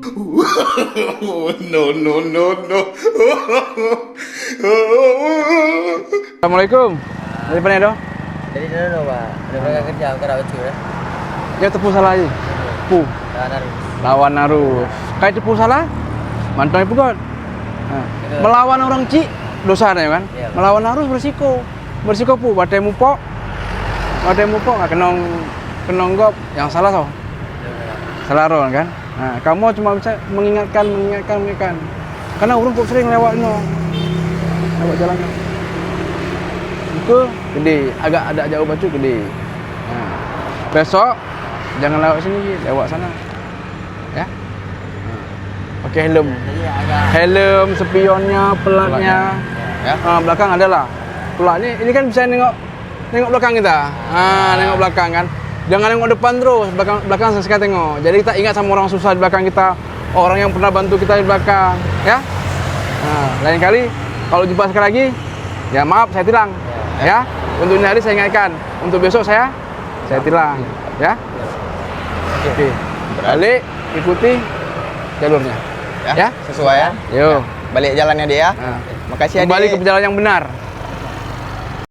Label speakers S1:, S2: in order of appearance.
S1: No, no, no, no.
S2: Assalamualaikum. Dari mana itu?
S3: Dari dulu Pak, udah berangkat kerja, aku rawat cuy.
S2: Ya tepu salah aja. Tepu. Lawan arus. Kayak tepu salah, mantai pugot. Nah, melawan orang Ci dosa ya kan?
S3: Iya,
S2: Melawan arus berisiko. Berisiko pu, badai mupok nggak kenong gop yang salah toh. Salah ron kan? Nah, kamu cuma bisa mengingatkan. Karena orang kok sering lewat jalan. Itu gede, agak jauh bacu gede. Nah, besok jangan lewat sini, lewat sana. Ya. Pakai helm, spionnya, pelatnya.
S1: Ya.
S2: Belakang adalah pelat ini kan bisa nengok belakang kita. Nengok belakang kan. Jangan nengok depan terus, belakang sekali tengok. Jadi kita ingat sama orang susah di belakang kita, orang yang pernah bantu kita di belakang, ya. Nah, lain kali kalau jumpa sekali lagi, ya maaf saya tilang, ya. Untuk ini hari saya ingatkan, untuk besok saya tilang, ya. Oke. Balik ikuti jalurnya, ya.
S1: Sesuai ya.
S2: Yo.
S1: Balik jalannya dia.
S2: Nah.
S1: Makasih ya.
S2: Kembali ke jalan yang benar.